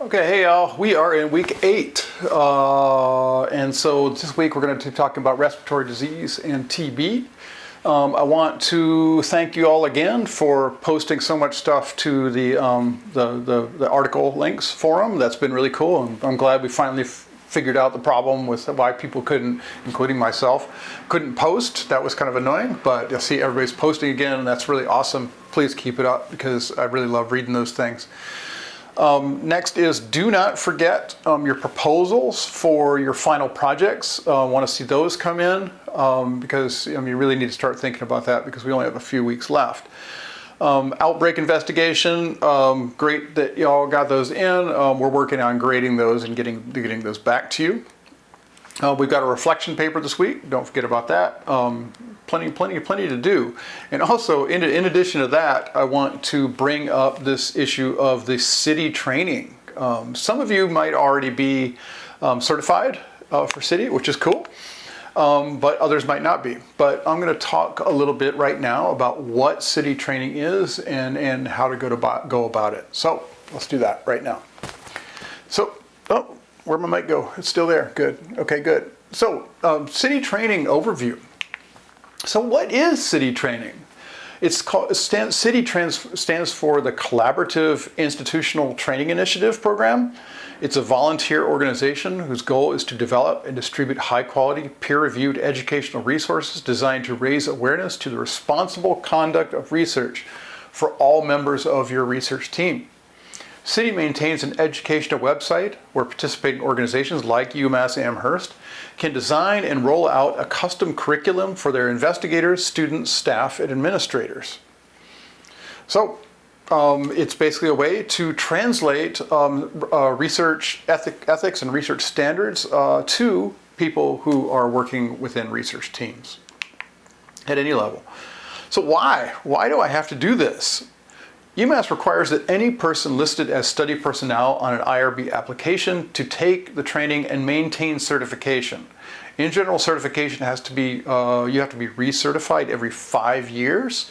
Okay, hey y'all, we are in week 8. And so this week we're going to be talking about respiratory disease and TB. I want to thank you all again for posting so much stuff to the article links forum. That's been really cool. I'm glad we finally figured out the problem with why people couldn't, including myself, couldn't post. That was kind of annoying, but you'll see everybody's posting again, and that's really awesome. Please keep it up because I really love reading those things. Next is do not forget your proposals for your final projects. I want to see those come in because you really need to start thinking about that because we only have a few weeks left. Outbreak investigation, great that y'all got those in. We're working on grading those and getting those back to you. We've got a reflection paper this week. Don't forget about that. Plenty to do. And also, in addition to that, I want to bring up this issue of the CITI training. Some of you might already be certified for CITI, which is cool, but others might not be. But I'm going to talk a little bit right now about what CITI training is and how to go about it. So let's do that right now. So, where'd my mic go? It's still there. Good. Okay, good. So, CITI training overview. So what is CITI training? CITI stands for the Collaborative Institutional Training Initiative Program. It's a volunteer organization whose goal is to develop and distribute high-quality, peer-reviewed educational resources designed to raise awareness to the responsible conduct of research for all members of your research team. CITI maintains an educational website where participating organizations like UMass Amherst can design and roll out a custom curriculum for their investigators, students, staff, and administrators. So it's basically a way to translate research ethics and research standards to people who are working within research teams at any level. So why? Why do I have to do this? UMass requires that any person listed as study personnel on an IRB application to take the training and maintain certification. In general, certification has to be, you have to be recertified every 5 years.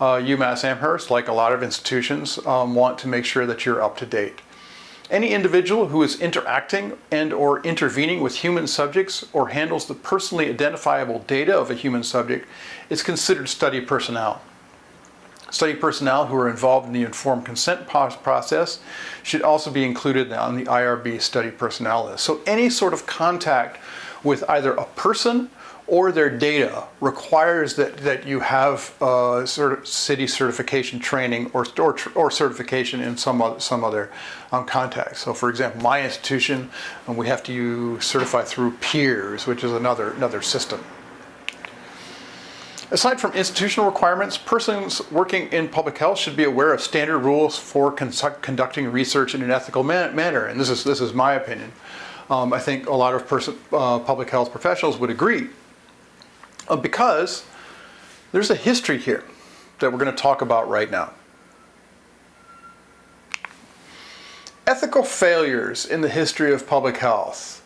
UMass Amherst, like a lot of institutions, want to make sure that you're up to date. Any individual who is interacting and or intervening with human subjects or handles the personally identifiable data of a human subject is considered study personnel. Study personnel who are involved in the informed consent process should also be included on the IRB study personnel list. So any sort of contact with either a person or their data requires that you have sort of CITI certification training or certification in some other context. So for example, my institution, we have to certify through peers, which is another system. Aside from institutional requirements, persons working in public health should be aware of standard rules for conducting research in an ethical manner. And this is my opinion. I think a lot of public health professionals would agree. Because there's a history here that we're going to talk about right now. Ethical failures in the history of public health.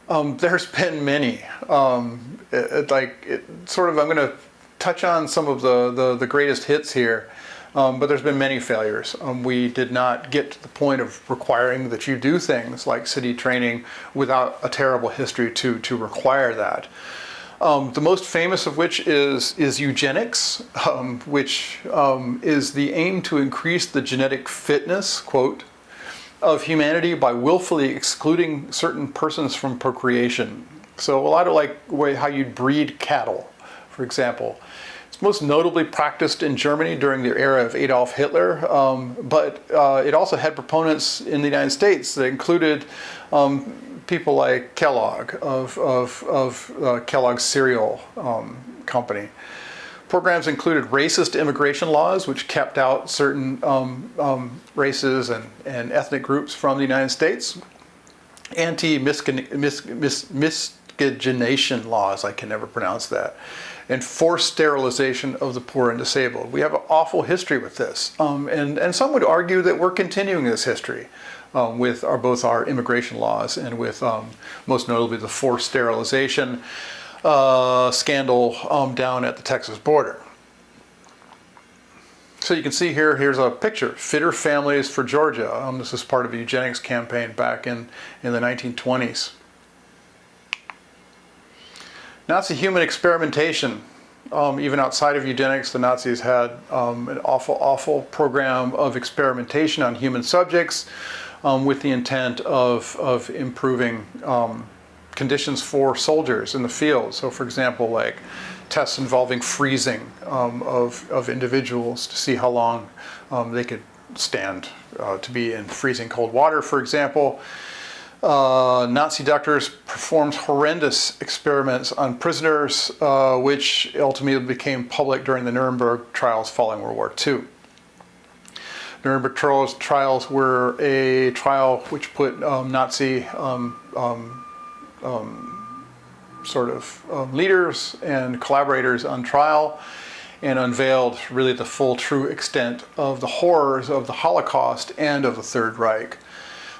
There's been many. I'm going to touch on some of the greatest hits here, but there's been many failures. We did not get to the point of requiring that you do things like CITI training without a terrible history to require that. The most famous of which is eugenics, which is the aim to increase the genetic fitness, quote, of humanity by willfully excluding certain persons from procreation. So a lot of like how you breed cattle, for example. It's most notably practiced in Germany during the era of Adolf Hitler, but it also had proponents in the United States that included people like Kellogg of Kellogg's cereal company. Programs included racist immigration laws, which kept out certain races and ethnic groups from the United States. Anti-miscegenation laws, I can never pronounce that. And forced sterilization of the poor and disabled. We have an awful history with this. And some would argue that we're continuing this history with both our immigration laws and with most notably the forced sterilization scandal down at the Texas border. So you can see here, here's a picture, Fitter Families for Georgia. This is part of a eugenics campaign back in the 1920s. Nazi human experimentation. Even outside of eugenics, the Nazis had an awful program of experimentation on human subjects with the intent of improving conditions for soldiers in the field. So for example, like tests involving freezing of individuals to see how long they could stand to be in freezing cold water, for example. Nazi doctors performed horrendous experiments on prisoners, which ultimately became public during the Nuremberg trials following World War II. Nuremberg trials were a trial which put Nazi leaders and collaborators on trial and unveiled really the full true extent of the horrors of the Holocaust and of the Third Reich.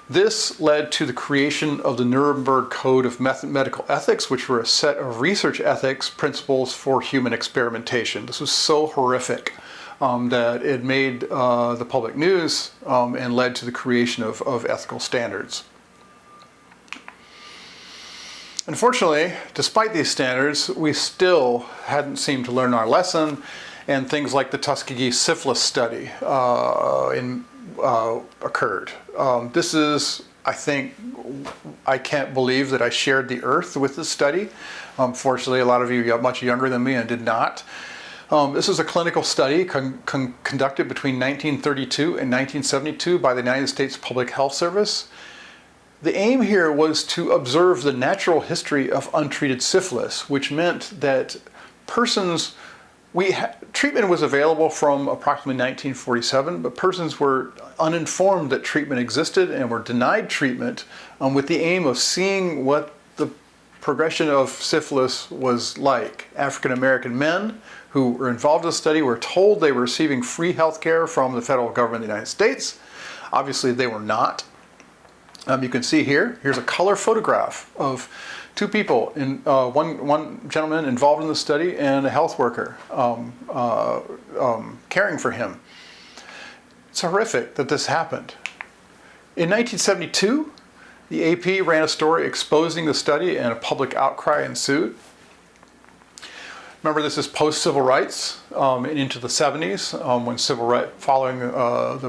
This led to the creation of the Nuremberg Code of Medical Ethics, which were a set of research ethics principles for human experimentation. This was so horrific that it made the public news and led to the creation of ethical standards. Unfortunately, despite these standards, we still hadn't seemed to learn our lesson, and things like the Tuskegee syphilis study occurred. This is, I think, I can't believe that I shared the earth with this study. Fortunately, a lot of you are much younger than me and did not. This is a clinical study conducted between 1932 and 1972 by the United States Public Health Service. The aim here was to observe the natural history of untreated syphilis, which meant that treatment was available from approximately 1947, but persons were uninformed that treatment existed and were denied treatment with the aim of seeing what the progression of syphilis was like. African American men who were involved in the study were told they were receiving free health care from the federal government of the United States. Obviously, they were not. You can see here's a color photograph of two people, one gentleman involved in the study and a health worker caring for him. It's horrific that this happened. In 1972, the AP ran a story exposing the study and a public outcry ensued. Remember, this is post-civil rights and into the 70s, when civil rights, following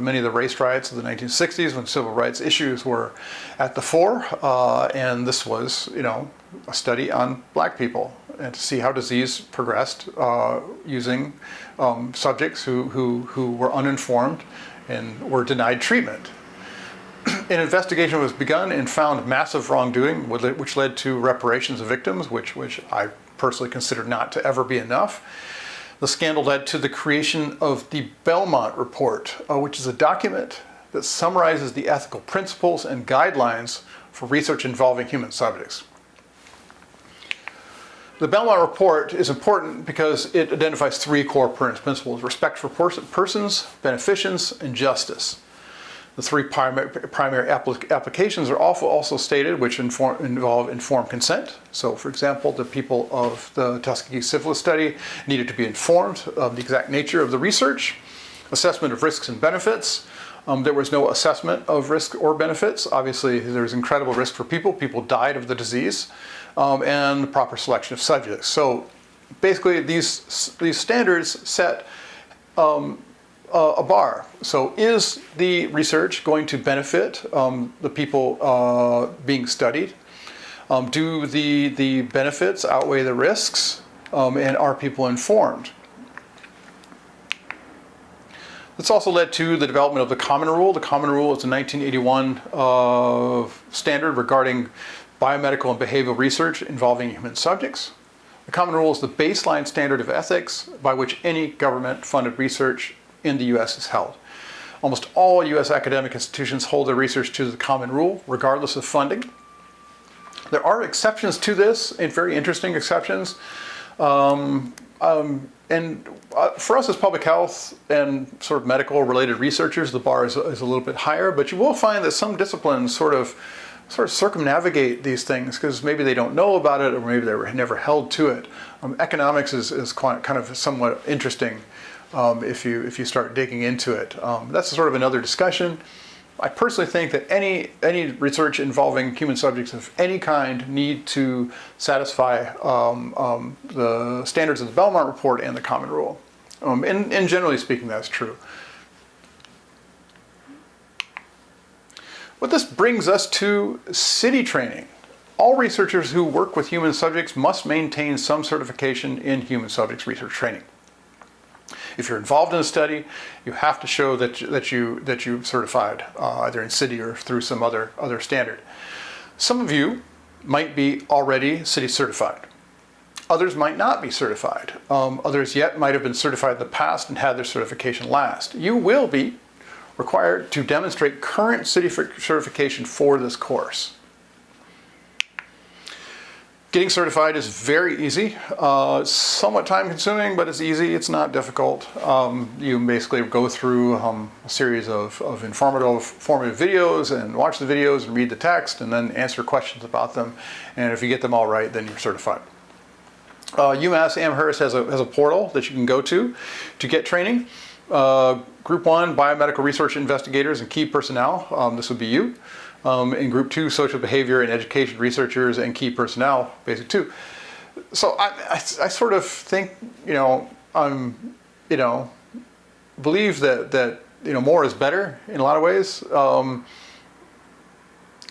many of the race riots of the 1960s, when civil rights issues were at the fore, and this was, a study on black people and to see how disease progressed using subjects who were uninformed and were denied treatment. An investigation was begun and found massive wrongdoing, which led to reparations of victims, which I personally consider not to ever be enough. The scandal led to the creation of the Belmont Report, which is a document that summarizes the ethical principles and guidelines for research involving human subjects. The Belmont Report is important because it identifies three core principles: respect for persons, beneficence, and justice. The three primary applications are also stated, which involve informed consent. So, for example, the people of the Tuskegee syphilis study needed to be informed of the exact nature of the research. Assessment of risks and benefits. There was no assessment of risk or benefits. Obviously, there was incredible risk for people. People died of the disease, and the proper selection of subjects. So, basically, these standards set a bar. So is the research going to benefit the people being studied? Do the benefits outweigh the risks? And are people informed? This also led to the development of the Common Rule. The Common Rule is a 1981 standard regarding biomedical and behavioral research involving human subjects. The Common Rule is the baseline standard of ethics by which any government-funded research in the U.S. is held. Almost all U.S. academic institutions hold their research to the Common Rule, regardless of funding. There are exceptions to this, and very interesting exceptions. For us as public health and sort of medical related researchers, the bar is a little bit higher, but you will find that some disciplines sort of circumnavigate these things because maybe they don't know about it or maybe they were never held to it. Economics is kind of somewhat interesting if you start digging into it. That's sort of another discussion. I personally think that any research involving human subjects of any kind need to satisfy the standards of the Belmont Report and the Common Rule. And generally speaking, that's true. What this brings us to CITI training. All researchers who work with human subjects must maintain some certification in human subjects research training. If you're involved in a study, you have to show that you've certified, either in CITI or through some other standard. Some of you might be already CITI certified. Others might not be certified. Others yet might have been certified in the past and had their certification last. You will be required to demonstrate current CITI certification for this course. Getting certified is very easy, somewhat time consuming, but it's easy, it's not difficult. You basically go through a series of formative videos and watch the videos and read the text and then answer questions about them. And if you get them all right, then you're certified. UMass Amherst has a portal that you can go to get training. Group 1, biomedical research investigators and key personnel, this would be you. In Group 2, social behavior and education researchers and key personnel, basic 2. So I sort of think, believe that more is better in a lot of ways.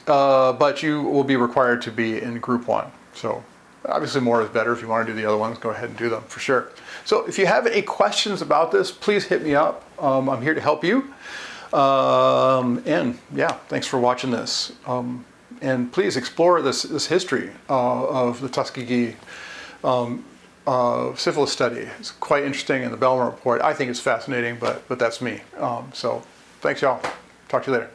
But you will be required to be in Group 1. So obviously more is better. If you want to do the other ones, go ahead and do them for sure. So if you have any questions about this, please hit me up. I'm here to help you. And yeah, thanks for watching this. And please explore this history of the Tuskegee syphilis study. It's quite interesting in the Belmont Report. I think it's fascinating, but that's me. So thanks, y'all. Talk to you later.